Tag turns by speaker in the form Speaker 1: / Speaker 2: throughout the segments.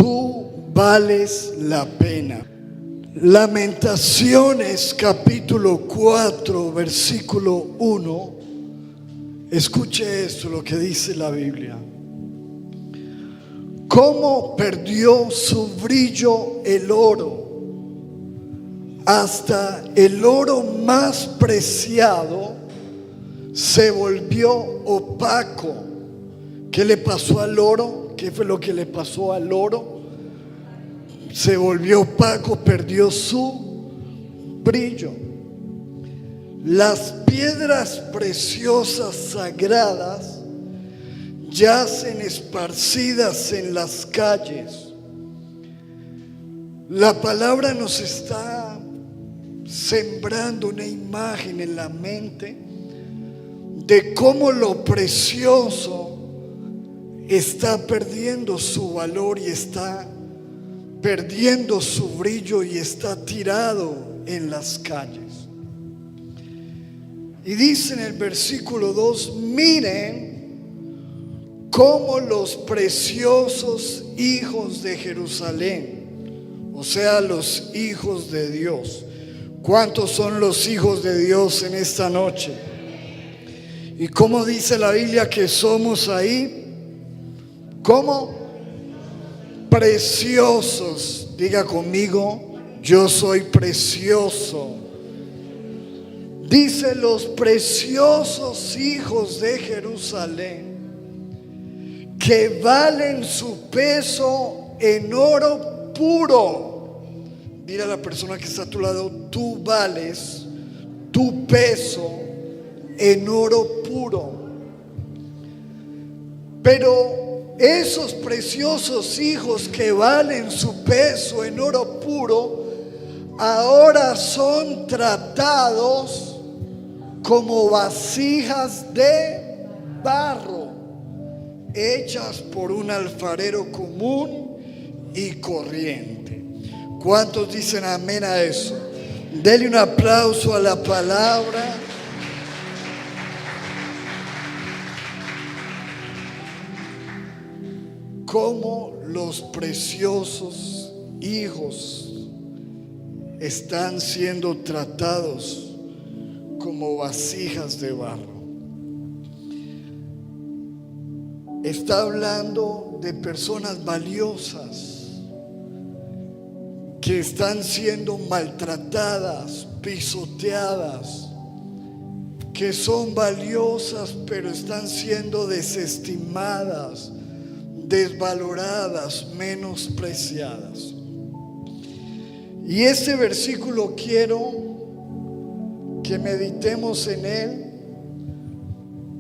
Speaker 1: Tú vales la pena. Lamentaciones capítulo 4 versículo 1. Escuche esto, lo que dice la Biblia. Cómo perdió su brillo el oro, hasta el oro más preciado se volvió opaco. ¿Qué le pasó al oro? ¿Qué fue lo que le pasó al oro? Se volvió opaco, perdió su brillo. Las piedras preciosas sagradas yacen esparcidas en las calles. La palabra nos está sembrando una imagen en la mente de cómo lo precioso está perdiendo su valor y está perdiendo su brillo y está tirado en las calles. Y dice en el versículo 2, miren cómo los preciosos hijos de Jerusalén, o sea, los hijos de Dios. ¿Cuántos son los hijos de Dios en esta noche? ¿Y cómo dice la Biblia que somos ahí? ¿Cómo? Preciosos. Diga conmigo, yo soy precioso. Dice los preciosos hijos de Jerusalén, que valen su peso en oro puro. Dile a la persona que está a tu lado, tú vales tu peso en oro puro. Pero esos preciosos hijos que valen su peso en oro puro, ahora son tratados como vasijas de barro, hechas por un alfarero común y corriente. ¿Cuántos dicen amén a eso? Dele un aplauso a la palabra. Cómo los preciosos hijos están siendo tratados como vasijas de barro. Está hablando de personas valiosas que están siendo maltratadas, pisoteadas, que son valiosas pero están siendo desestimadas, desvaloradas, menospreciadas. Y este versículo quiero que meditemos en él,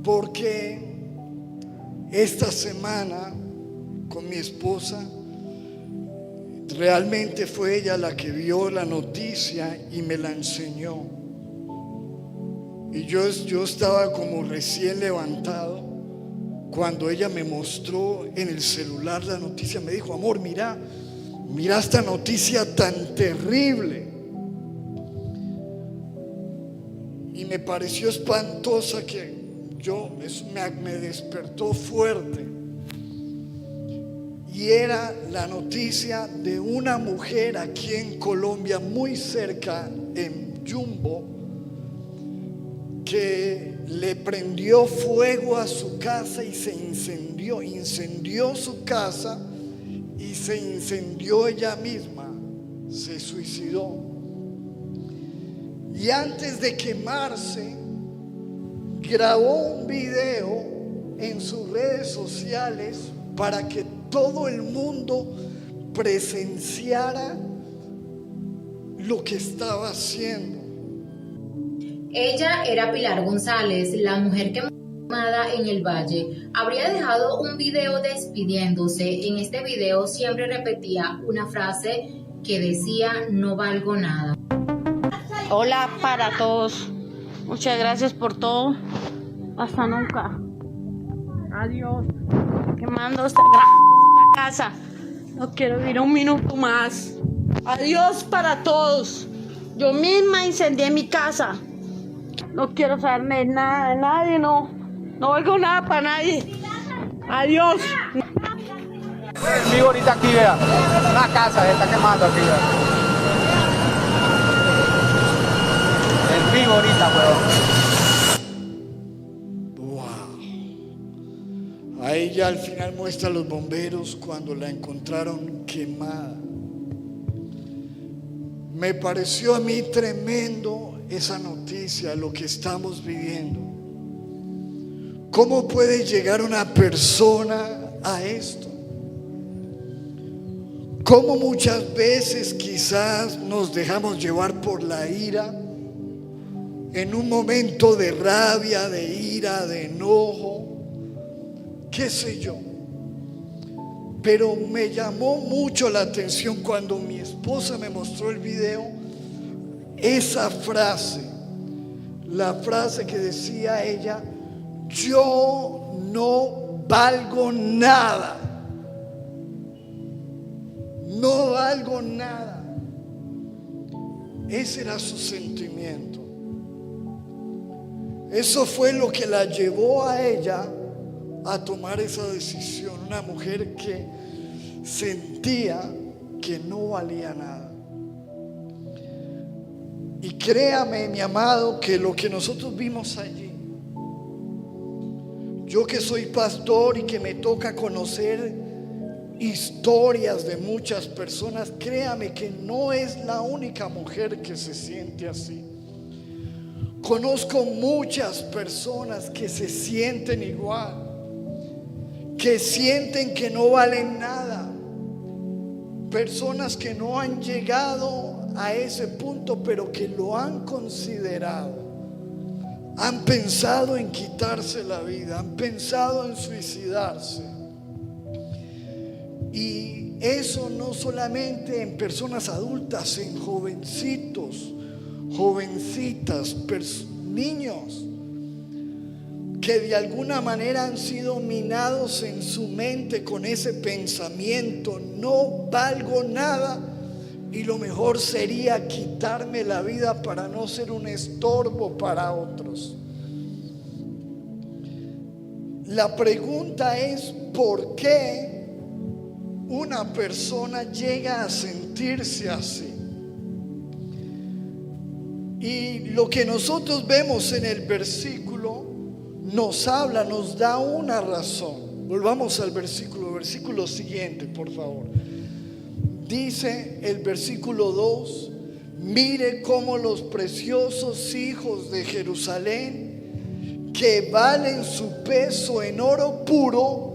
Speaker 1: porque esta semana con mi esposa, realmente fue ella la que vio la noticia y me la enseñó. Y yo estaba como recién levantado cuando ella me mostró en el celular la noticia. Me dijo, amor, mira esta noticia tan terrible. Y me pareció espantosa, que me despertó fuerte. Y era la noticia de una mujer aquí en Colombia, muy cerca, en Jumbo, que le prendió fuego a su casa y se incendió su casa y se incendió ella misma, se suicidó. Y antes de quemarse, grabó un video en sus redes sociales para que todo el mundo presenciara lo que estaba haciendo.
Speaker 2: Ella era Pilar González, la mujer que quemada en el valle. Habría dejado un video despidiéndose. En este video siempre repetía una frase que decía: no valgo nada.
Speaker 3: Hola para todos. Muchas gracias por todo. Hasta nunca. Adiós. Quemando esta gran puta casa. No quiero vivir un minuto más. Adiós para todos. Yo misma incendié mi casa. No quiero saber de nada de nadie, no valgo nada para nadie. Adiós.
Speaker 4: En vivo ahorita aquí, vea. Una casa se está quemando aquí, vea. En vivo ahorita, weón.
Speaker 1: Wow. Ahí ya al final muestra a los bomberos cuando la encontraron quemada. Me pareció a mí tremendo esa noticia, lo que estamos viviendo. ¿Cómo puede llegar una persona a esto? ¿Cómo muchas veces quizás nos dejamos llevar por la ira? En un momento de rabia, de ira, de enojo, qué sé yo. Pero me llamó mucho la atención cuando mi esposa me mostró el video, esa frase, la frase que decía ella: yo no valgo nada, no valgo nada. Ese era su sentimiento. Eso fue lo que la llevó a ella a tomar esa decisión. Una mujer que sentía que no valía nada. Y créame, mi amado, que lo que nosotros vimos allí, yo que soy pastor y que me toca conocer historias de muchas personas, créame que no es la única mujer que se siente así. Conozco muchas personas que se sienten igual, que sienten que no valen nada, personas que no han llegado a ese punto, pero que lo han considerado, han pensado en quitarse la vida, han pensado en suicidarse. Y eso no solamente en personas adultas, en jovencitos, jovencitas, niños que de alguna manera han sido minados en su mente con ese pensamiento: no valgo nada y lo mejor sería quitarme la vida para no ser un estorbo para otros. La pregunta es: ¿por qué una persona llega a sentirse así? Y lo que nosotros vemos en el versículo nos habla, nos da una razón. Volvamos al versículo siguiente, por favor. Dice el versículo 2: mire cómo los preciosos hijos de Jerusalén, que valen su peso en oro puro,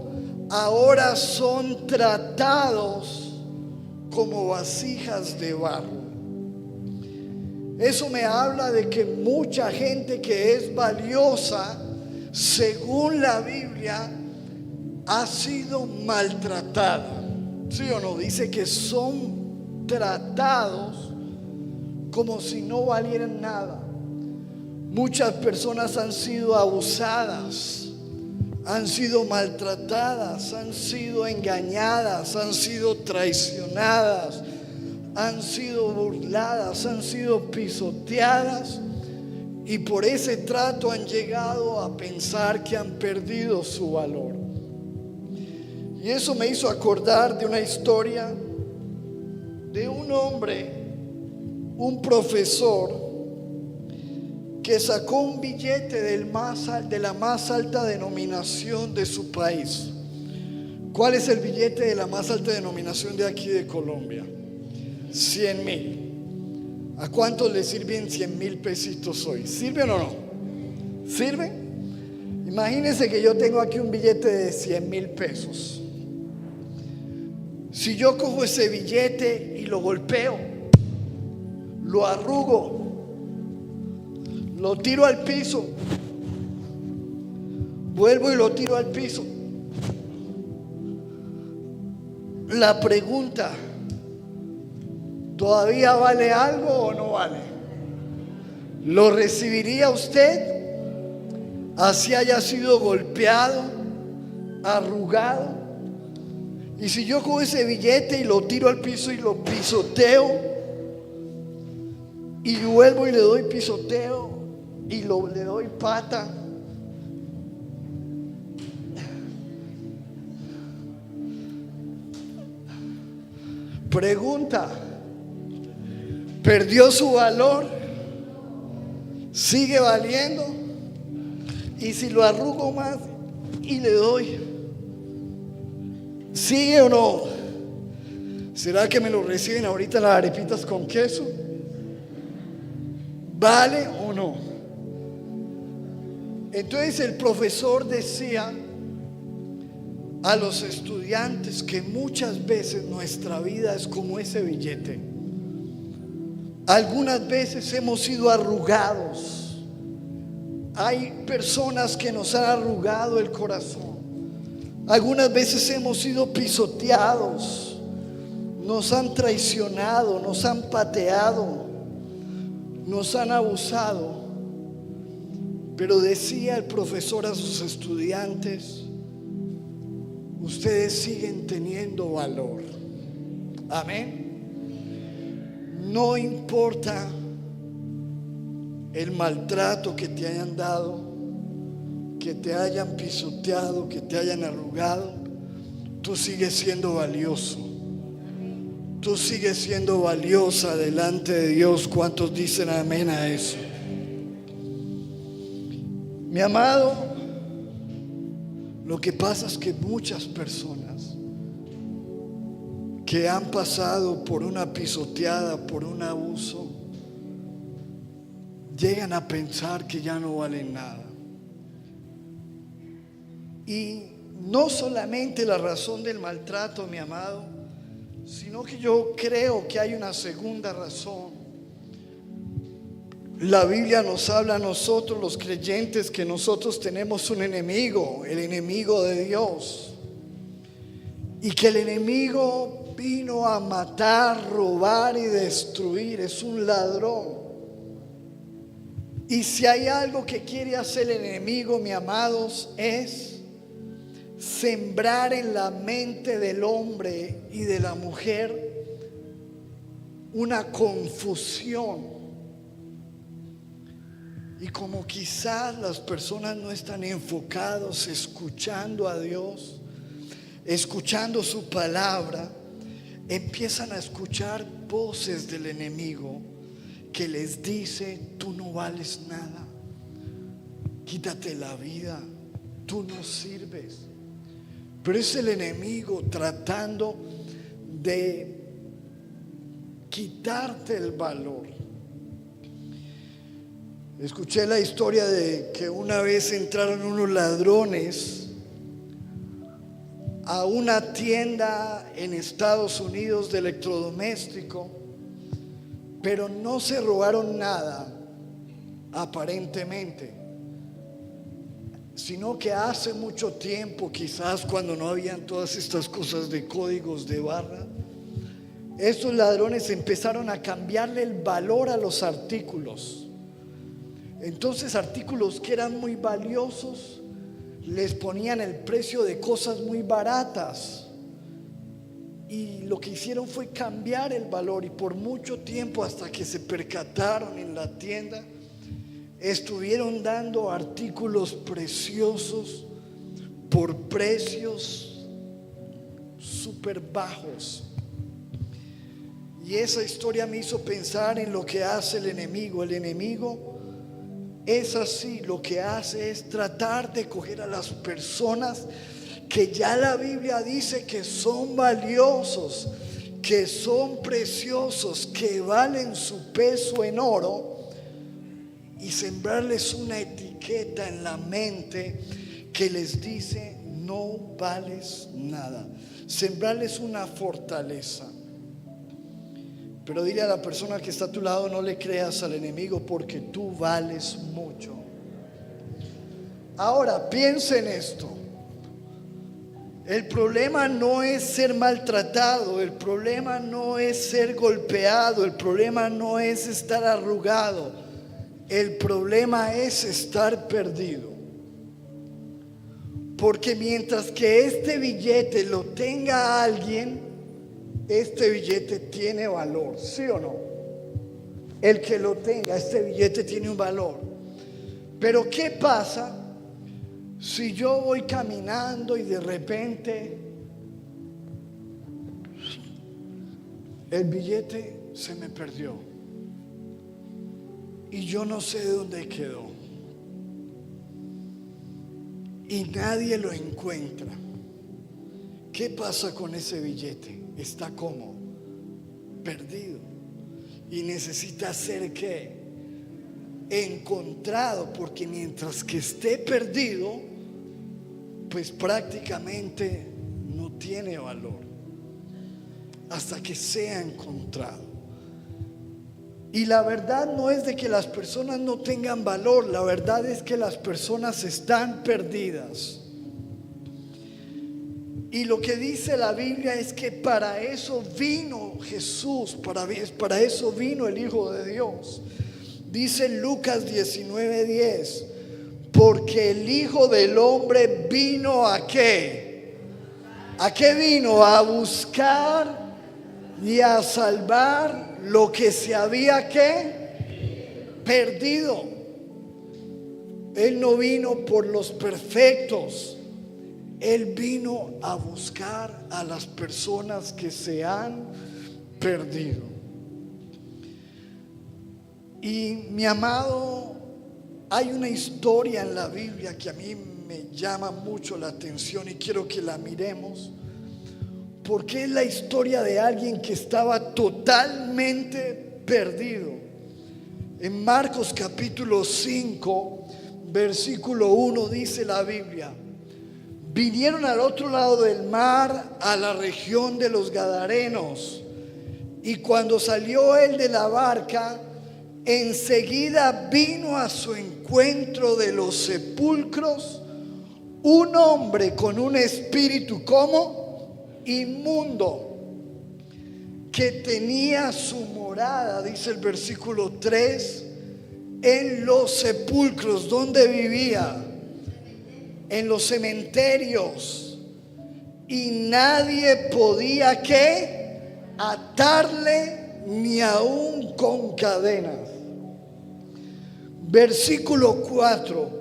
Speaker 1: ahora son tratados como vasijas de barro. Eso me habla de que mucha gente que es valiosa, según la Biblia, ha sido maltratada. ¿Sí o no? Dice que son tratados como si no valieran nada. Muchas personas han sido abusadas, han sido maltratadas, han sido engañadas, han sido traicionadas, han sido burladas, han sido pisoteadas, y por ese trato han llegado a pensar que han perdido su valor. Y eso me hizo acordar de una historia de un hombre, un profesor, que sacó un billete de la más alta denominación de su país. ¿Cuál es el billete de la más alta denominación de aquí de Colombia? 100,000. ¿A cuántos le sirven 100,000 pesitos hoy? ¿Sirven o no? ¿Sirven? Imagínense que yo tengo aquí un billete de 100,000 pesos. Si yo cojo ese billete y lo golpeo, lo arrugo, lo tiro al piso, vuelvo y lo tiro al piso, la pregunta: ¿todavía vale algo o no vale? ¿Lo recibiría usted así haya sido golpeado, arrugado? Y si yo cojo ese billete y lo tiro al piso y lo pisoteo, y vuelvo y le doy pisoteo y le doy pata, Pregunta: ¿perdió su valor? ¿Sigue valiendo? Y si lo arrugo más y le doy, ¿sigue o no? ¿Será que me lo reciben ahorita las arepitas con queso? ¿Vale o no? Entonces el profesor decía a los estudiantes que muchas veces nuestra vida es como ese billete. Algunas veces hemos sido arrugados. Hay personas que nos han arrugado el corazón. Algunas veces hemos sido pisoteados, nos han traicionado, nos han pateado, nos han abusado. Pero decía el profesor a sus estudiantes: ustedes siguen teniendo valor. Amén. No importa el maltrato que te hayan dado, que te hayan pisoteado, que te hayan arrugado, tú sigues siendo valioso. Tú sigues siendo valiosa delante de Dios. ¿Cuántos dicen amén a eso? Mi amado, lo que pasa es que muchas personas que han pasado por una pisoteada, por un abuso, llegan a pensar que ya no valen nada. Y no solamente la razón del maltrato, mi amado, sino que yo creo que hay una segunda razón. La Biblia nos habla a nosotros los creyentes que nosotros tenemos un enemigo, el enemigo de Dios, y que el enemigo vino a matar, robar y destruir. Es un ladrón. Y si hay algo que quiere hacer el enemigo, mis amados, es sembrar en la mente del hombre y de la mujer una confusión. Y como quizás las personas no están enfocados escuchando a Dios, escuchando su palabra, empiezan a escuchar voces del enemigo que les dice: tú no vales nada, quítate la vida, tú no sirves. Pero es el enemigo tratando de quitarte el valor. Escuché la historia de que una vez entraron unos ladrones a una tienda en Estados Unidos de electrodoméstico, pero no se robaron nada aparentemente, sino que hace mucho tiempo, quizás cuando no habían todas estas cosas de códigos de barra, estos ladrones empezaron a cambiarle el valor a los artículos. Entonces, artículos que eran muy valiosos les ponían el precio de cosas muy baratas, y lo que hicieron fue cambiar el valor. Y por mucho tiempo, hasta que se percataron en la tienda, estuvieron dando artículos preciosos por precios súper bajos. Y esa historia me hizo pensar en lo que hace el enemigo. El enemigo es así, lo que hace es tratar de coger a las personas que ya la Biblia dice que son valiosos, que son preciosos, que valen su peso en oro, y sembrarles una etiqueta en la mente que les dice: no vales nada. Sembrarles una fortaleza. Pero dile a la persona que está a tu lado: no le creas al enemigo, porque tú vales mucho. Ahora, piensa en esto. El problema no es ser maltratado, el problema no es ser golpeado, el problema no es estar arrugado, el problema es estar perdido. Porque mientras que este billete lo tenga alguien, este billete tiene valor, ¿sí o no? El que lo tenga, este billete tiene un valor. Pero ¿qué pasa si yo voy caminando y de repente el billete se me perdió y yo no sé dónde quedó y nadie lo encuentra. ¿Qué pasa con ese billete? Está como perdido y necesita ser ¿qué? Encontrado, porque mientras que esté perdido, pues prácticamente no tiene valor hasta que sea encontrado. Y la verdad no es de que las personas no tengan valor, la verdad es que las personas están perdidas. Y lo que dice la Biblia es que para eso vino Jesús, para eso vino el Hijo de Dios. Dice Lucas 19:10, porque el Hijo del Hombre vino ¿a qué? ¿A qué vino? A buscar y a salvar lo que se había ¿qué? Perdido. Él no vino por los perfectos. Él vino a buscar a las personas que se han perdido. Y mi amado, hay una historia en la Biblia que a mí me llama mucho la atención y quiero que la miremos, porque es la historia de alguien que estaba totalmente perdido. En Marcos capítulo 5, versículo 1 dice la Biblia: vinieron al otro lado del mar, a la región de los Gadarenos, y cuando salió él de la barca, enseguida vino a su encuentro de los sepulcros un hombre con un espíritu como inmundo, que tenía su morada, dice el versículo 3, en los sepulcros. ¿Dónde vivía? En los cementerios, y nadie podía ¿qué? Atarle, ni aún con cadenas. Versículo 4,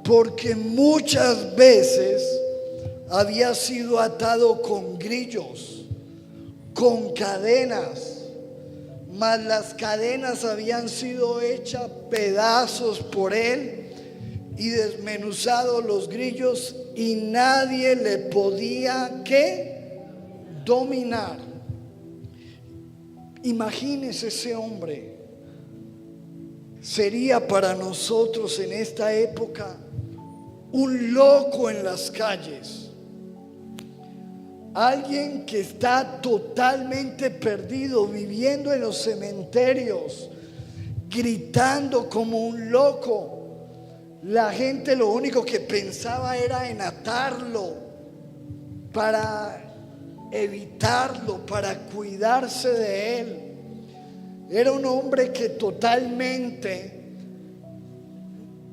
Speaker 1: porque muchas veces había sido atado con grillos, con cadenas, mas las cadenas habían sido hechas pedazos por él y desmenuzados los grillos, y nadie le podía ¿qué? Dominar. Imagínese ese hombre. Sería para nosotros en esta época un loco en las calles, alguien que está totalmente perdido, viviendo en los cementerios, gritando como un loco. La gente lo único que pensaba era en atarlo, para evitarlo, para cuidarse de él. Era un hombre que totalmente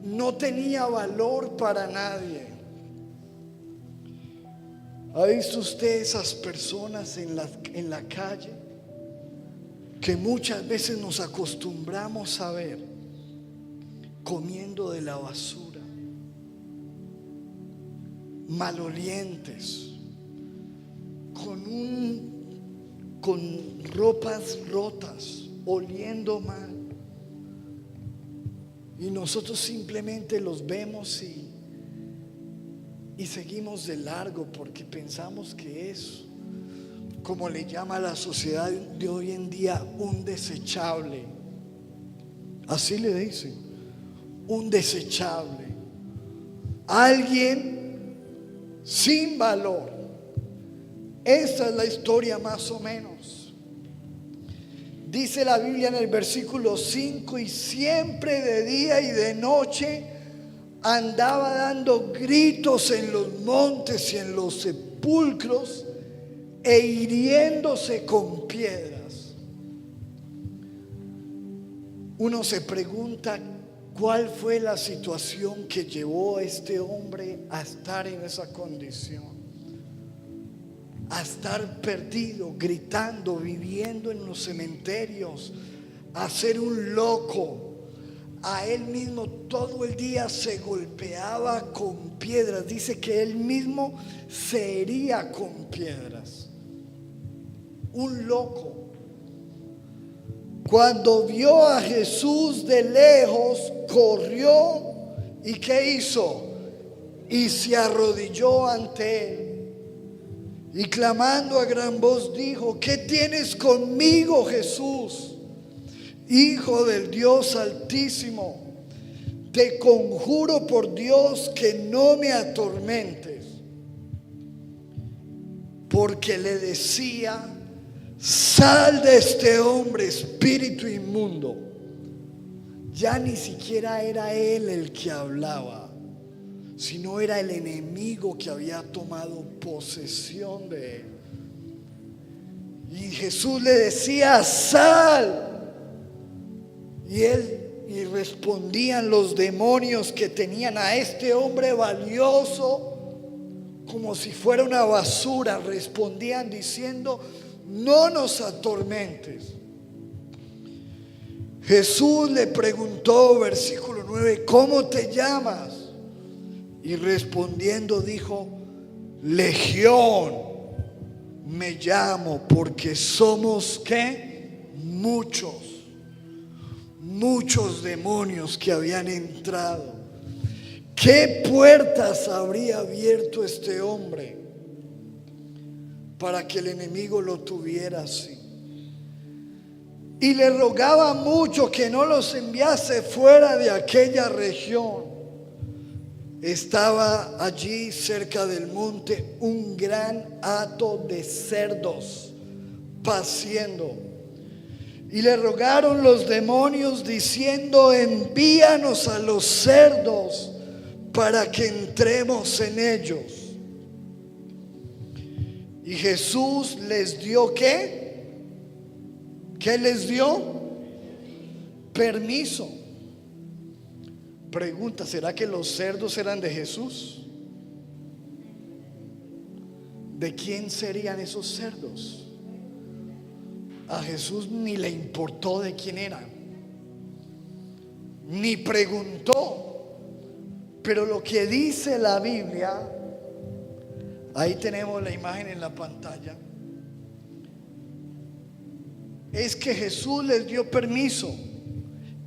Speaker 1: no tenía valor para nadie. ¿Ha visto usted esas personas en la calle que muchas veces nos acostumbramos a ver comiendo de la basura, malolientes, con ropas rotas, oliendo mal, y nosotros simplemente los vemos y seguimos de largo porque pensamos que es, como le llama la sociedad de hoy en día, un desechable. Así le dicen, un desechable, alguien sin valor. Esta es la historia más o menos. Dice la Biblia en el versículo 5: y siempre de día y de noche andaba dando gritos en los montes y en los sepulcros, e hiriéndose con piedras. Uno se pregunta cuál fue la situación que llevó a este hombre a estar en esa condición, a estar perdido, gritando, viviendo en los cementerios, a ser un loco. A él mismo todo el día se golpeaba con piedras. Dice que él mismo se hería con piedras. Un loco. Cuando vio a Jesús de lejos, corrió y ¿qué hizo? Y se arrodilló ante él. Y clamando a gran voz dijo: ¿qué tienes conmigo, Jesús, Hijo del Dios Altísimo? Te conjuro por Dios que no me atormentes. Porque le decía: sal de este hombre, espíritu inmundo. Ya ni siquiera era él el que hablaba, sino era el enemigo que había tomado posesión de él. Y Jesús le decía: sal. Y respondían los demonios que tenían a este hombre valioso como si fuera una basura. Respondían diciendo: no nos atormentes. Jesús le preguntó, versículo 9: ¿cómo te llamas? Y respondiendo dijo: Legión me llamo, porque somos ¿qué? Muchos demonios que habían entrado. ¿Qué puertas habría abierto este hombre para que el enemigo lo tuviera así? Y le rogaba mucho que no los enviase fuera de aquella región. Estaba allí cerca del monte un gran hato de cerdos paciendo. Y le rogaron los demonios diciendo: envíanos a los cerdos para que entremos en ellos. Y Jesús les dio ¿qué? ¿Qué les dio? Permiso. Pregunta: ¿será que los cerdos eran de Jesús? ¿De quién serían esos cerdos? A Jesús ni le importó de quién eran, ni preguntó. Pero lo que dice la Biblia, ahí tenemos la imagen en la pantalla, es que Jesús les dio permiso.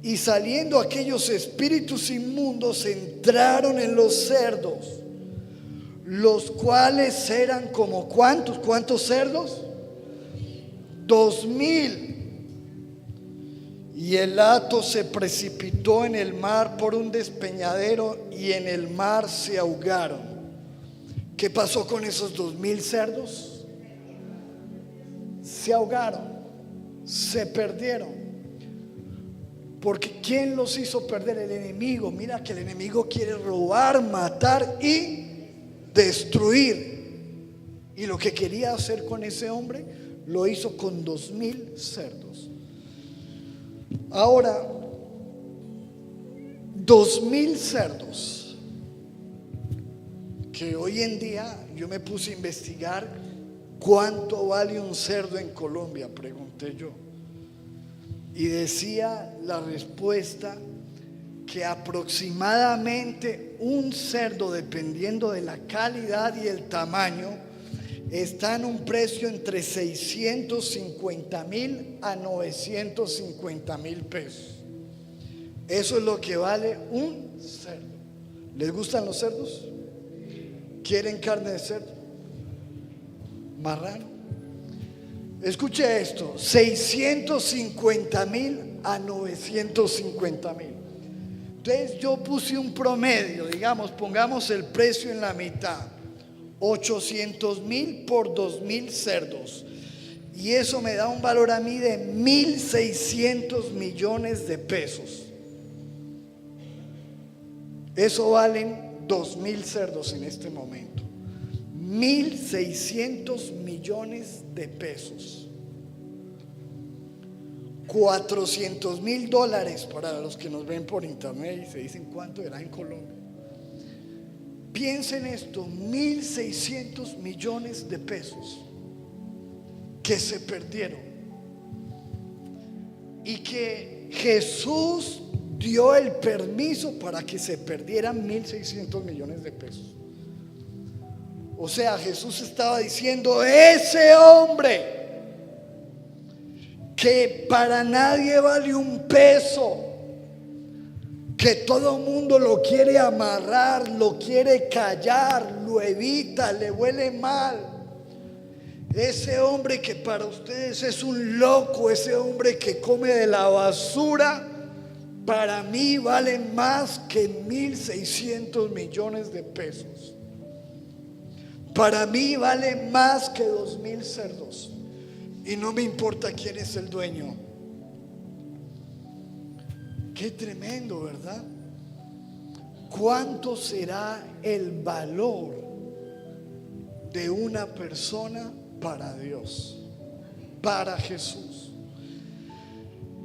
Speaker 1: Y saliendo aquellos espíritus inmundos entraron en los cerdos, los cuales eran como ¿cuántos cerdos? 2,000. Y el hato se precipitó en el mar por un despeñadero y en el mar se ahogaron. ¿Qué pasó con esos 2,000 cerdos? Se ahogaron, se perdieron. Porque ¿quién los hizo perder? El enemigo. Mira que el enemigo quiere robar, matar y destruir. Y lo que quería hacer con ese hombre lo hizo con 2,000 cerdos. Ahora, 2,000 cerdos, que hoy en día yo me puse a investigar cuánto vale un cerdo en Colombia, pregunté yo. Y decía la respuesta que aproximadamente un cerdo, dependiendo de la calidad y el tamaño, está en un precio entre 650,000 a 950,000 pesos. Eso es lo que vale un cerdo. ¿Les gustan los cerdos? ¿Quieren carne de cerdo? ¿Marrano? Escuche esto: 650,000 a 950,000. Entonces yo puse un promedio, digamos, pongamos el precio en la mitad, 800,000 por 2,000 cerdos, y eso me da un valor a mí de 1,600 millones de pesos. Eso valen 2,000 cerdos en este momento. 1,600 millones de pesos. $400,000 para los que nos ven por internet y se dicen cuánto era en Colombia. Piensen esto: 1,600 millones de pesos que se perdieron, y que Jesús dio el permiso para que se perdieran 1,600 millones de pesos. O sea, Jesús estaba diciendo: ese hombre que para nadie vale un peso, que todo mundo lo quiere amarrar, lo quiere callar, lo evita, le huele mal. Ese hombre que para ustedes es un loco, ese hombre que come de la basura, para mí vale más que 1.600 millones de pesos. Para mí vale más que 2.000 cerdos. Y no me importa quién es el dueño. Qué tremendo, ¿verdad? ¿Cuánto será el valor de una persona para Dios, para Jesús?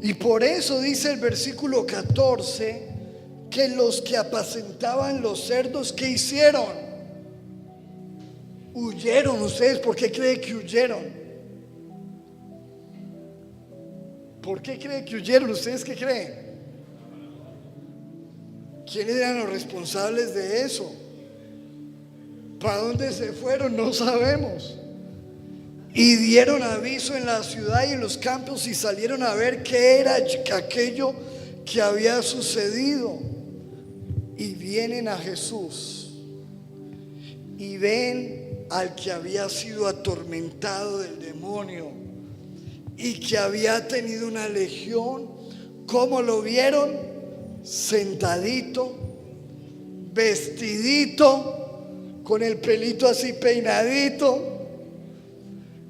Speaker 1: Y por eso dice el versículo 14 que los que apacentaban los cerdos, ¿qué hicieron? Huyeron. ¿Ustedes por qué creen que huyeron? ¿Por qué creen que huyeron? ¿Ustedes qué creen? ¿Quiénes eran los responsables de eso? ¿Para dónde se fueron? No sabemos. Y dieron aviso en la ciudad y en los campos y salieron a ver qué era aquello que había sucedido. Y vienen a Jesús y ven al que había sido atormentado del demonio y que había tenido una legión. ¿Cómo lo vieron? Sentadito, vestidito, con el pelito así peinadito,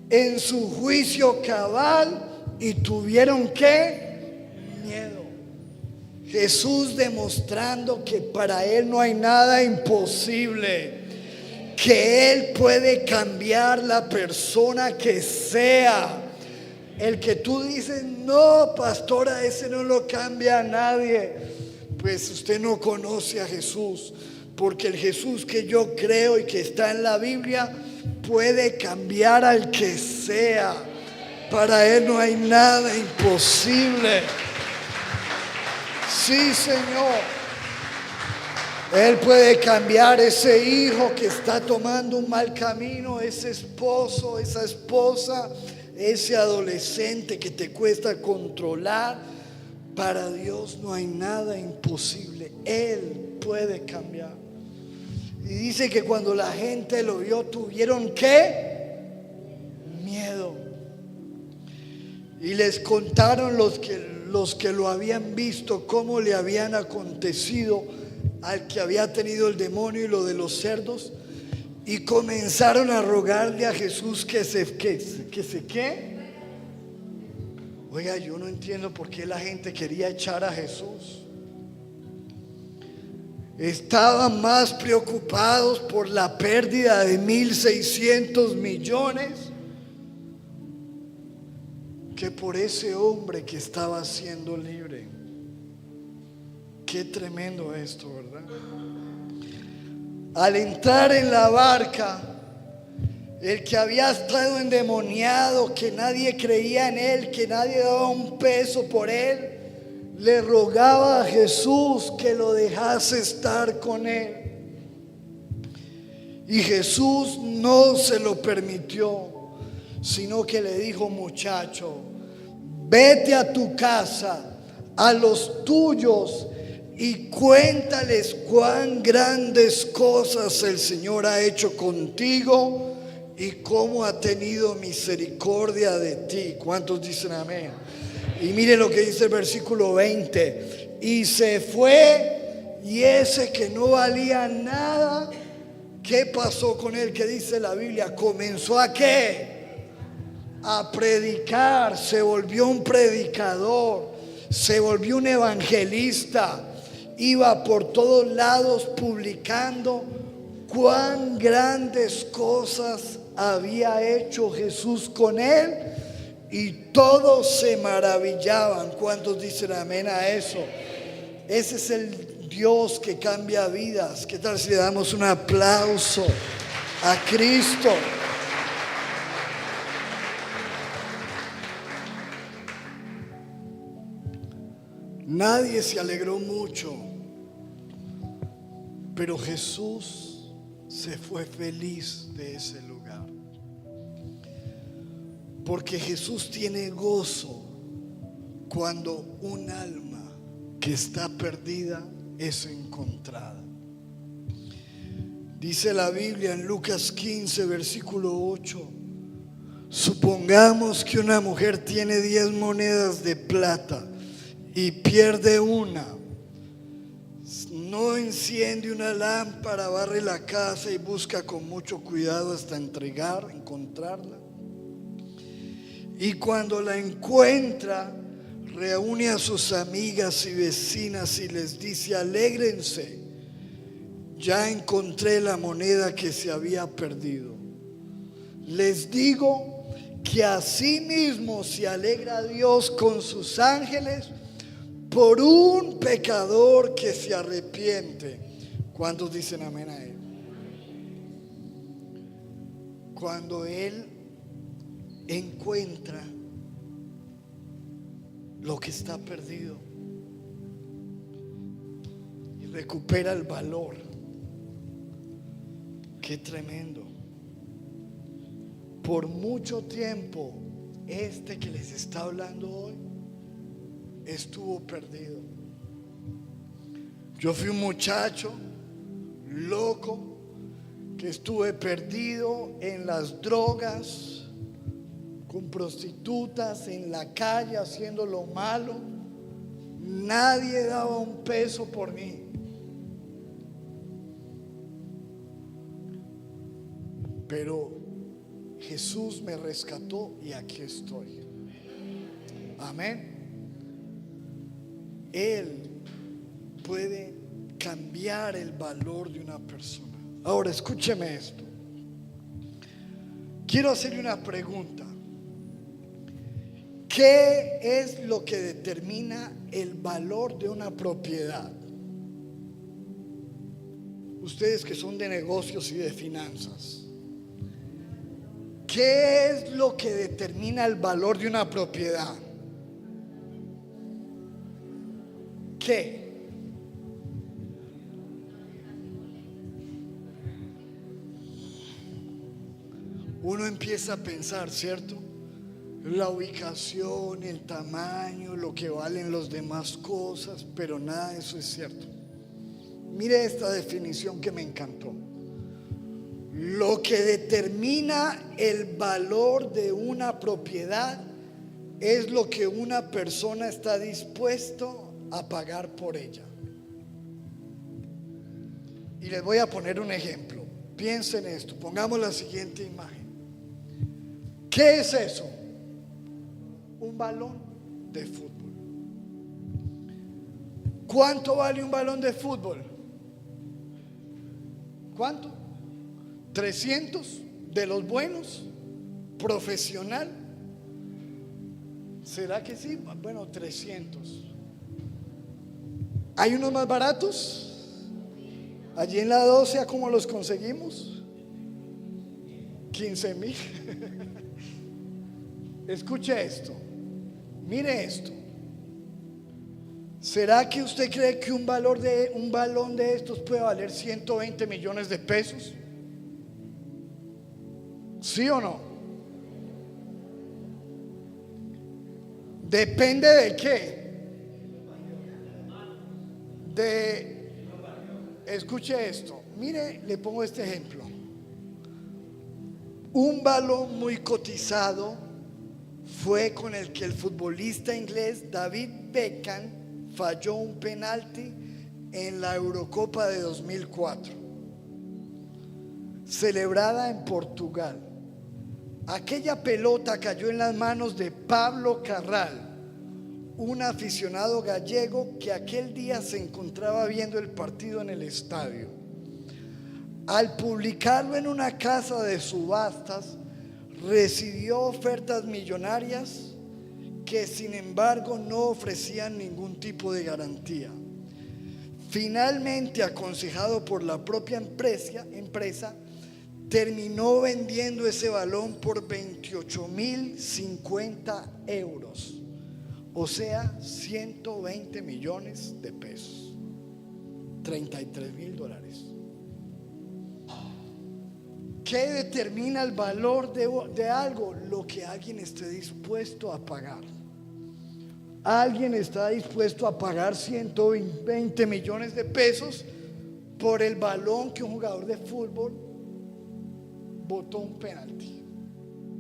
Speaker 1: en su juicio cabal, y tuvieron ¿qué? Miedo. Jesús demostrando que para Él no hay nada imposible, que Él puede cambiar la persona que sea. El que tú dices, no, pastora, ese no lo cambia a nadie, pues usted no conoce a Jesús, porque el Jesús que yo creo y que está en la Biblia puede cambiar al que sea. Para Él no hay nada imposible. Sí, Señor. Él puede cambiar ese hijo que está tomando un mal camino, ese esposo, esa esposa, ese adolescente que te cuesta controlar. Para Dios no hay nada imposible. Él puede cambiar. Y dice que cuando la gente lo vio, tuvieron ¿qué? Miedo. Y les contaron los que lo habían visto, cómo le habían acontecido al que había tenido el demonio y lo de los cerdos. Y comenzaron a rogarle a Jesús que se ¿qué? Oiga, yo no entiendo por qué la gente quería echar a Jesús. Estaban más preocupados por la pérdida de 1.600 millones que por ese hombre que estaba siendo libre. Qué tremendo esto, ¿verdad? Al entrar en la barca, el que había estado endemoniado, que nadie creía en él, que nadie daba un peso por él, le rogaba a Jesús que lo dejase estar con él. Y Jesús no se lo permitió, sino que le dijo: muchacho, vete a tu casa, a los tuyos, y cuéntales cuán grandes cosas el Señor ha hecho contigo y cómo ha tenido misericordia de ti. ¿Cuántos dicen amén? Y mire lo que dice el versículo 20. Y se fue, y ese que no valía nada, ¿qué pasó con él? ¿Qué dice la Biblia? Comenzó a ¿qué? A predicar. Se volvió un predicador, se volvió un evangelista. Iba por todos lados publicando cuán grandes cosas había hecho Jesús con él, y todos se maravillaban. ¿Cuántos dicen amén a eso? Ese es el Dios que cambia vidas. ¿Qué tal si le damos un aplauso a Cristo? Nadie se alegró mucho, pero Jesús se fue feliz de ese lugar, porque Jesús tiene gozo cuando un alma que está perdida es encontrada. Dice la Biblia en Lucas 15, versículo 8: supongamos que una mujer tiene 10 monedas de plata y pierde una. No enciende una lámpara, barre la casa y busca con mucho cuidado hasta encontrarla. Y cuando la encuentra, reúne a sus amigas y vecinas y les dice: alégrense, ya encontré la moneda que se había perdido. Les digo que así mismo se alegra Dios con sus ángeles por un pecador que se arrepiente. ¿Cuántos dicen amén a él? Cuando él encuentra lo que está perdido y recupera el valor. Qué tremendo. Por mucho tiempo este que les está hablando hoy estuvo perdido. Yo fui un muchacho loco que estuve perdido en las drogas, con prostitutas, en la calle haciendo lo malo. Nadie daba un peso por mí. Pero Jesús me rescató y aquí estoy. Amén. Él puede cambiar el valor de una persona. Ahora escúcheme esto. Quiero hacerle una pregunta. ¿Qué es lo que determina el valor de una propiedad? Ustedes que son de negocios y de finanzas, ¿qué es lo que determina el valor de una propiedad? ¿Qué? Uno empieza a pensar, ¿cierto? La ubicación, el tamaño, lo que valen las demás cosas, pero nada de eso es cierto. Mire esta definición que me encantó. Lo que determina el valor de una propiedad es lo que una persona está dispuesto a pagar por ella. Y les voy a poner un ejemplo. Piensen en esto. Pongamos la siguiente imagen. ¿Qué es eso? Un balón de fútbol. ¿Cuánto vale un balón de fútbol? ¿Cuánto? 300 de los buenos, profesional. ¿Será que sí? Bueno, 300. ¿Hay unos más baratos? Allí en la 12, ¿a cómo los conseguimos? 15,000. Escuche esto. Mire esto. ¿Será que usted cree que un balón de estos puede valer 120 millones de pesos? ¿Sí o no? Depende de qué. Escuche esto. Mire, le pongo este ejemplo. Un balón muy cotizado fue con el que el futbolista inglés David Beckham falló un penalti en la Eurocopa de 2004, celebrada en Portugal. Aquella pelota cayó en las manos de Pablo Carral, un aficionado gallego que aquel día se encontraba viendo el partido en el estadio. Al publicarlo en una casa de subastas, recibió ofertas millonarias que sin embargo no ofrecían ningún tipo de garantía. Finalmente, aconsejado por la propia empresa, terminó vendiendo ese balón por 28,050 euros, o sea, 120 millones de pesos, $33,000. ¿Qué determina el valor de algo? Lo que alguien esté dispuesto a pagar. ¿Alguien está dispuesto a pagar 120 millones de pesos por el balón que un jugador de fútbol botó un penalti?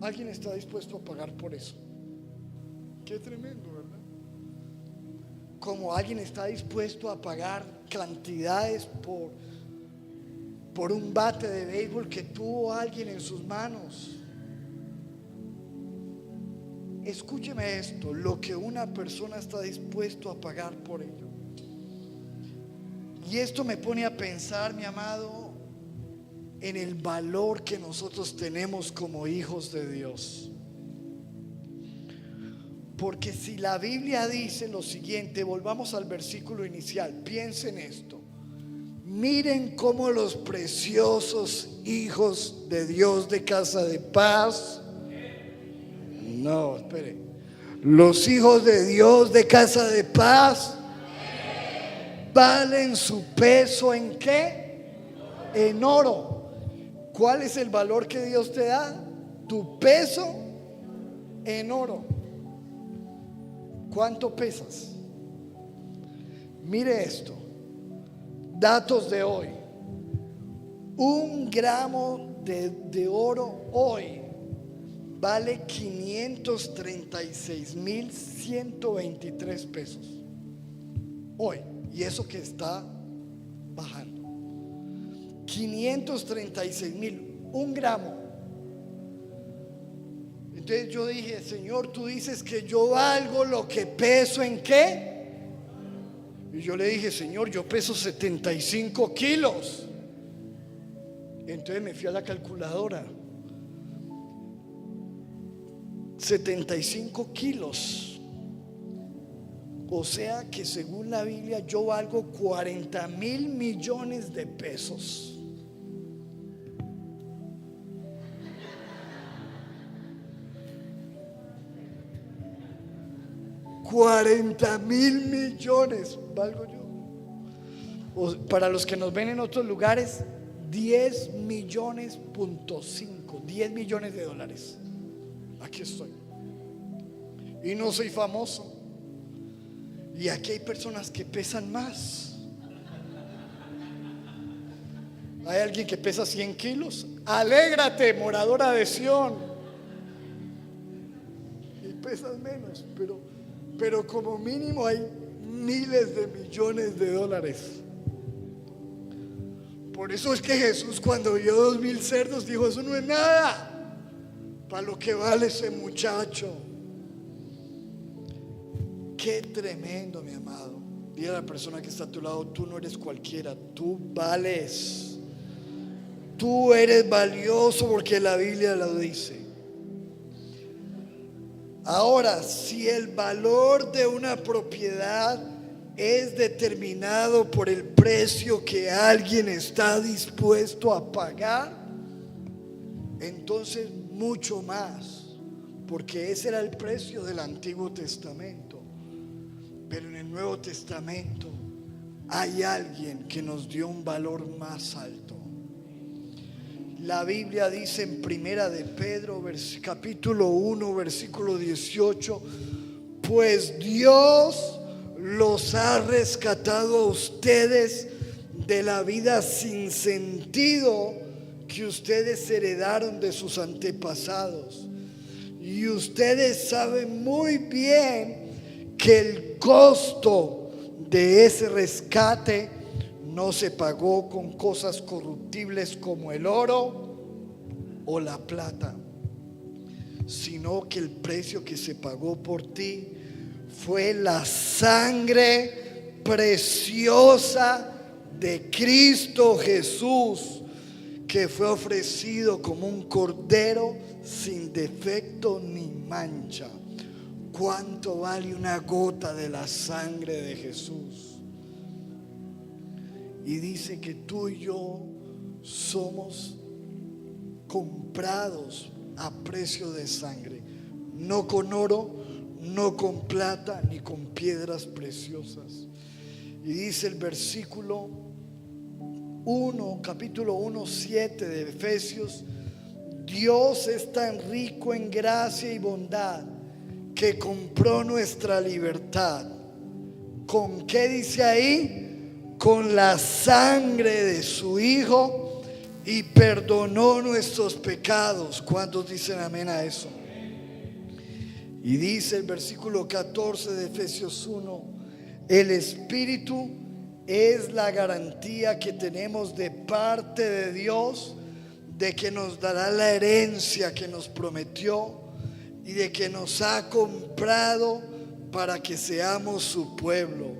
Speaker 1: ¿Alguien está dispuesto a pagar por eso? Qué tremendo, ¿verdad? Como alguien está dispuesto a pagar cantidades por un bate de béisbol que tuvo alguien en sus manos. Escúcheme esto, lo que una persona está dispuesto a pagar por ello. Y esto me pone a pensar, mi amado, en el valor que nosotros tenemos como hijos de Dios. Porque si la Biblia dice lo siguiente, volvamos al versículo inicial, piensen esto. Miren cómo los preciosos hijos de Dios de Casa de Paz, no, espere, los hijos de Dios de Casa de Paz valen su peso ¿en qué? En oro. ¿Cuál es el valor que Dios te da? Tu peso en oro. ¿Cuánto pesas? Mire esto. Datos de hoy. 1 gramo de oro hoy vale 536,123 pesos. Hoy. Y eso que está bajando. 536,000. 1 gramo. Entonces yo dije, Señor, tú dices que yo valgo lo que peso ¿en qué? Y yo le dije, Señor, yo peso 75 kilos. Entonces me fui a la calculadora. 75 kilos. O sea que según la Biblia yo valgo 40,000 millones de pesos. $40,000 millones valgo yo. O para los que nos ven en otros lugares, 10 millones.5, 10 millones de dólares. Aquí estoy. Y no soy famoso. Y aquí hay personas que pesan más. Hay alguien que pesa 100 kilos. Alégrate, moradora de Sión. Y pesas menos, pero como mínimo hay miles de millones de dólares. Por eso es que Jesús, cuando vio 2,000 cerdos, dijo: eso no es nada para lo que vale ese muchacho. Qué tremendo, mi amado. Dile a la persona que está a tu lado: tú no eres cualquiera, tú vales. Tú eres valioso porque la Biblia lo dice. Ahora, si el valor de una propiedad es determinado por el precio que alguien está dispuesto a pagar, entonces mucho más, porque ese era el precio del Antiguo Testamento. Pero en el Nuevo Testamento hay alguien que nos dio un valor más alto. La Biblia dice en Primera de Pedro, capítulo 1, versículo 18: pues Dios los ha rescatado a ustedes de la vida sin sentido que ustedes heredaron de sus antepasados. Y ustedes saben muy bien que el costo de ese rescate no se pagó con cosas corruptibles como el oro o la plata, sino que el precio que se pagó por ti fue la sangre preciosa de Cristo Jesús, que fue ofrecido como un cordero sin defecto ni mancha. ¿Cuánto vale una gota de la sangre de Jesús? Y dice que tú y yo somos comprados a precio de sangre, no con oro, no con plata, ni con piedras preciosas. Y dice el versículo 1, capítulo 1, 7 de Efesios: Dios es tan rico en gracia y bondad que que compró nuestra libertad. ¿Con qué dice ahí? Con la sangre de su Hijo, y perdonó nuestros pecados. ¿Cuántos dicen amén a eso? Y dice el versículo 14 de Efesios 1: el Espíritu es la garantía que tenemos de parte de Dios de que nos dará la herencia que nos prometió y de que nos ha comprado para que seamos su pueblo.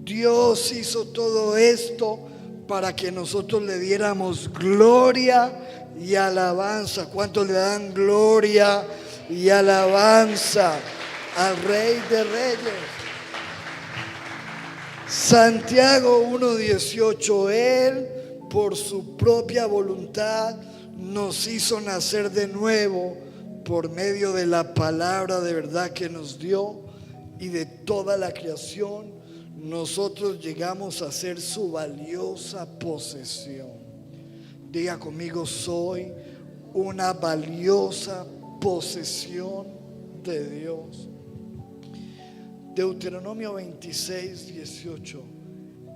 Speaker 1: Dios hizo todo esto para que nosotros le diéramos gloria y alabanza. ¿Cuántos le dan gloria y alabanza al Rey de Reyes? Santiago 1:18: Él por su propia voluntad nos hizo nacer de nuevo por medio de la palabra de verdad que nos dio, y de toda la creación nosotros llegamos a ser su valiosa posesión. Diga conmigo: soy una valiosa posesión de Dios. Deuteronomio 26:18: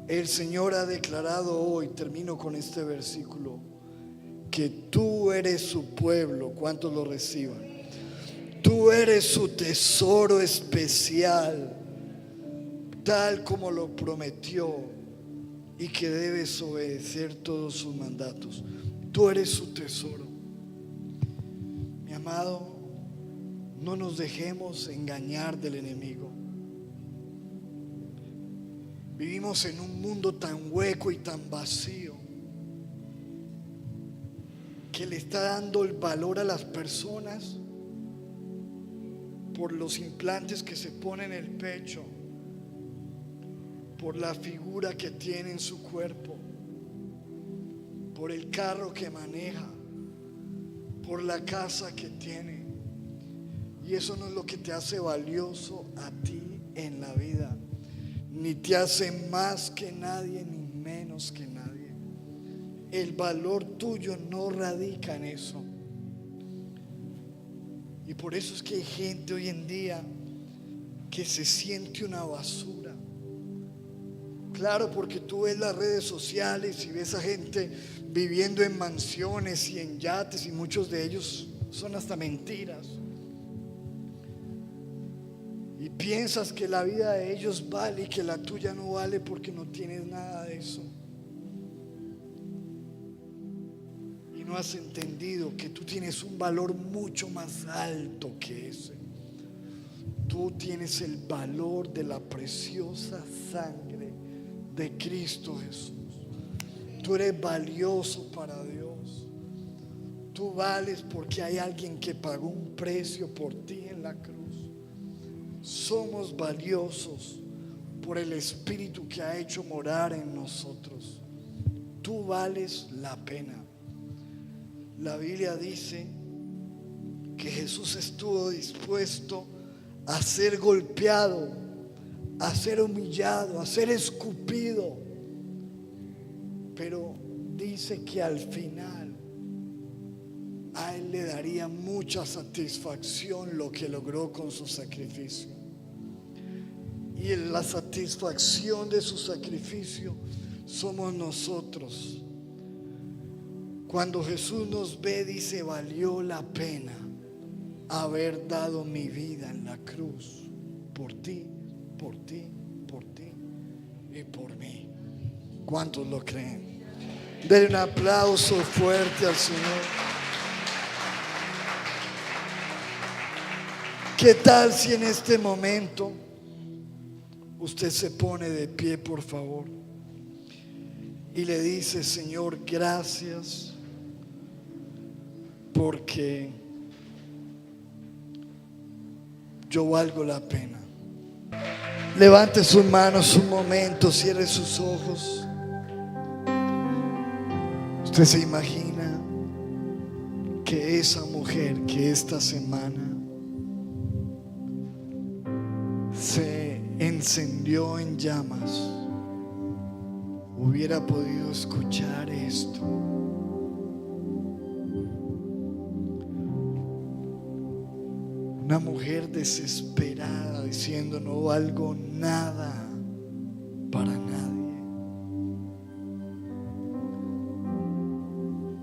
Speaker 1: el Señor ha declarado hoy, termino con este versículo, que tú eres su pueblo. ¿Cuántos lo reciban? Tú eres su tesoro especial, tal como lo prometió, y que debes obedecer todos sus mandatos. Tú eres su tesoro. Mi amado, no nos dejemos engañar del enemigo. Vivimos en un mundo tan hueco y tan vacío que le está dando el valor a las personas por los implantes que se ponen en el pecho, por la figura que tiene en su cuerpo, por el carro que maneja, por la casa que tiene. Y eso no es lo que te hace valioso a ti en la vida, ni te hace más que nadie, ni menos que nadie. El valor tuyo no radica en eso. Y por eso es que hay gente hoy en día que se siente una basura. Claro, porque tú ves las redes sociales y ves a gente viviendo en mansiones y en yates, y muchos de ellos son hasta mentiras. Y piensas que la vida de ellos vale y que la tuya no vale porque no tienes nada de eso. Y no has entendido que tú tienes un valor mucho más alto que ese. Tú tienes el valor de la preciosa sangre de Cristo Jesús. Tú eres valioso para Dios. Tú vales porque hay alguien que pagó un precio por ti en la cruz. Somos valiosos por el Espíritu que ha hecho morar en nosotros. Tú vales la pena. La Biblia dice que Jesús estuvo dispuesto a ser golpeado, a ser humillado, a ser escupido, pero dice que al final a Él le daría mucha satisfacción lo que logró con su sacrificio. Y en la satisfacción de su sacrificio somos nosotros. Cuando Jesús nos ve, dice: valió la pena haber dado mi vida en la cruz por ti, por ti, por ti y por mí. ¿Cuántos lo creen? Denle un aplauso fuerte al Señor. ¿Qué tal si en este momento usted se pone de pie, por favor, y le dice: Señor, gracias porque yo valgo la pena? Levante sus manos un momento, cierre sus ojos. Usted se imagina que esa mujer que esta semana se encendió en llamas hubiera podido escuchar esto. Una mujer desesperada diciendo: no valgo nada para nadie.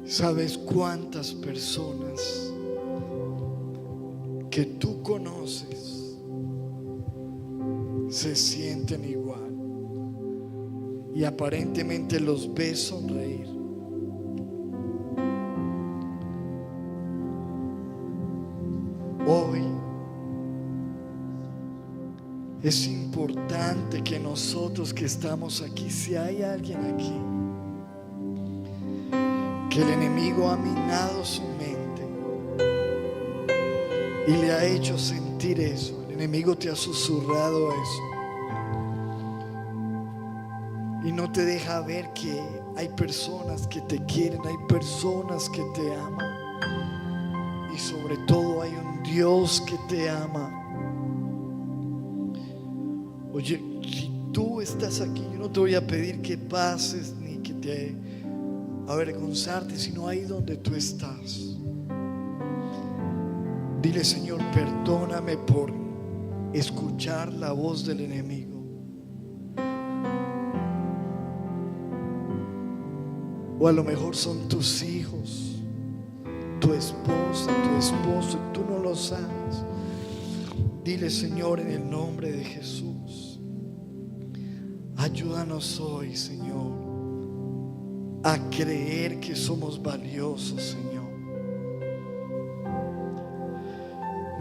Speaker 1: ¿Sabes cuántas personas que tú conoces se sienten igual y aparentemente los ves sonreír? Hoy es importante que nosotros que estamos aquí, si hay alguien aquí que el enemigo ha minado su mente y le ha hecho sentir eso, el enemigo te ha susurrado eso y no te deja ver que hay personas que te quieren, hay personas que te aman y sobre todo hay un Dios que te ama. Oye, si tú estás aquí, yo no te voy a pedir que pases ni que te avergonzarte, sino ahí donde tú estás. Dile: Señor, perdóname por escuchar la voz del enemigo. O a lo mejor son tus hijos, tu esposa, tu esposo, y tú no lo sabes. Dile: Señor, en el nombre de Jesús, ayúdanos hoy, Señor, a creer que somos valiosos, Señor.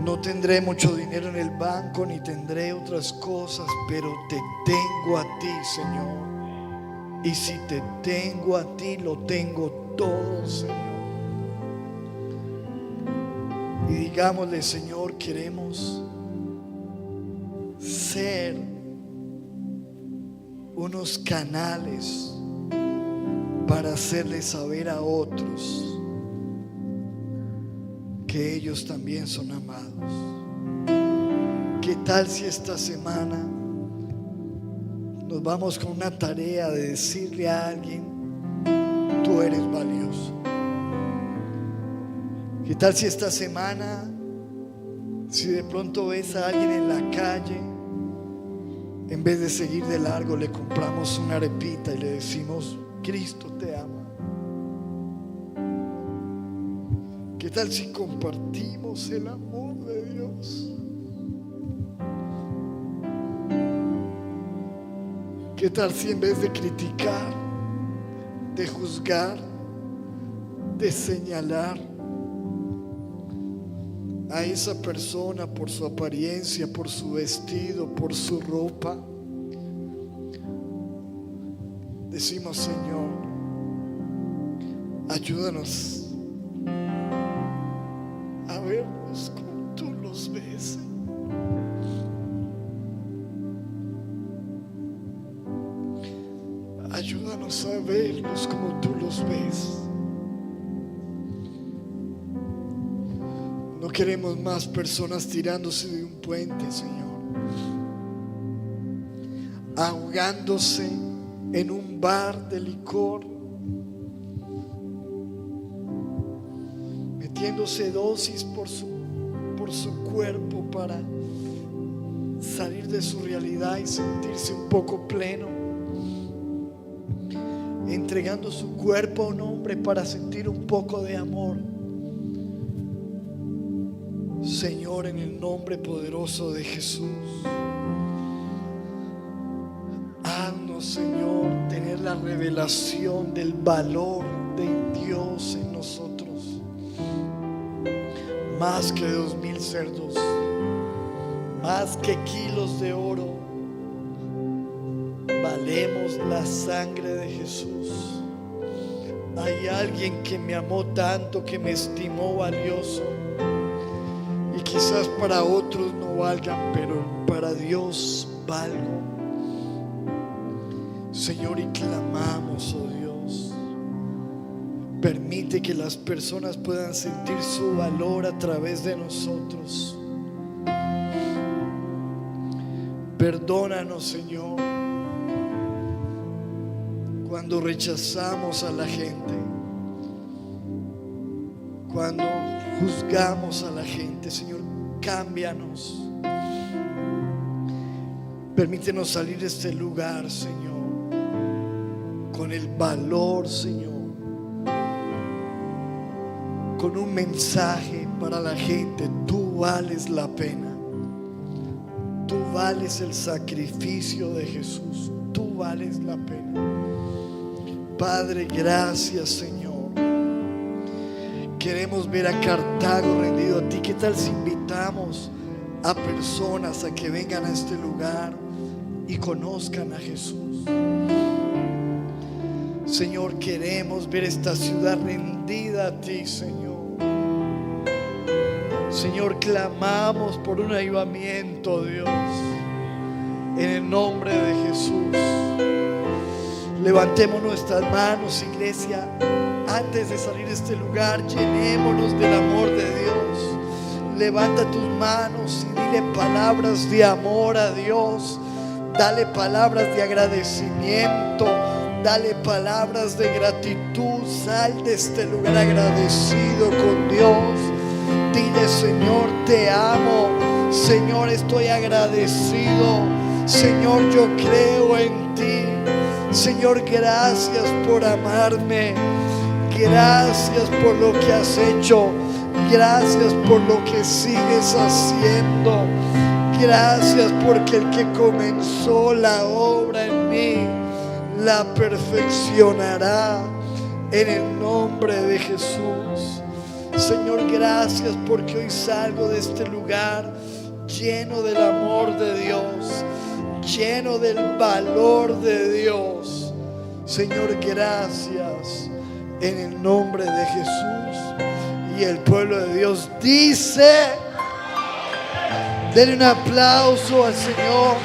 Speaker 1: No tendré mucho dinero en el banco, ni tendré otras cosas, pero te tengo a ti, Señor. Y si te tengo a ti, lo tengo todo, Señor. Y digámosle: Señor, queremos ser unos canales para hacerles saber a otros que ellos también son amados. ¿Qué tal si esta semana nos vamos con una tarea de decirle a alguien: tú eres valioso? ¿Qué tal si esta semana, si de pronto ves a alguien en la calle, en vez de seguir de largo, le compramos una arepita y le decimos: Cristo te ama? ¿Qué tal si compartimos el amor de Dios? ¿Qué tal si en vez de criticar, de juzgar, de señalar a esa persona por su apariencia, por su vestido, por su ropa, decimos: Señor, ayúdanos a verlos como tú los ves? Ayúdanos a verlos como tú los ves. No queremos más personas tirándose de un puente, Señor, ahogándose en un bar de licor, metiéndose dosis por su cuerpo para salir de su realidad y sentirse un poco pleno, entregando su cuerpo a un hombre para sentir un poco de amor. Señor, en el nombre poderoso de Jesús, haznos, Señor, tener la revelación del valor de Dios en nosotros. Más que 2,000 cerdos, más que kilos de oro, valemos la sangre de Jesús. Hay alguien que me amó tanto, que me estimó valioso, y quizás para otros no valgan, pero para Dios valgo. Señor, y clamamos, oh Dios, permite que las personas puedan sentir su valor a través de nosotros. Perdónanos, Señor, cuando rechazamos a la gente, cuando juzgamos a la gente. Señor, cámbianos. Permítenos salir de este lugar, Señor, con el valor, Señor, con un mensaje para la gente. Tú vales la pena. Tú vales el sacrificio de Jesús. Tú vales la pena. Padre, gracias, Señor. Queremos ver a Cartago rendido a ti. ¿Qué tal si invitamos a personas a que vengan a este lugar y conozcan a Jesús? Señor, queremos ver esta ciudad rendida a ti, Señor. Señor, clamamos por un avivamiento, Dios, en el nombre de Jesús. Levantemos nuestras manos, iglesia. Antes de salir de este lugar, llenémonos del amor de Dios. Levanta tus manos y dile palabras de amor a Dios. Dale palabras de agradecimiento. Dale palabras de gratitud. Sal de este lugar agradecido con Dios. Dile: Señor, te amo. Señor, estoy agradecido. Señor, yo creo en ti. Señor, gracias por amarme. Gracias por lo que has hecho. Gracias por lo que sigues haciendo. Gracias porque el que comenzó la obra en mí la perfeccionará en el nombre de Jesús. Señor, gracias porque hoy salgo de este lugar lleno del amor de Dios, lleno del valor de Dios. Señor, gracias en el nombre de Jesús. Y el pueblo de Dios dice: denle un aplauso al Señor.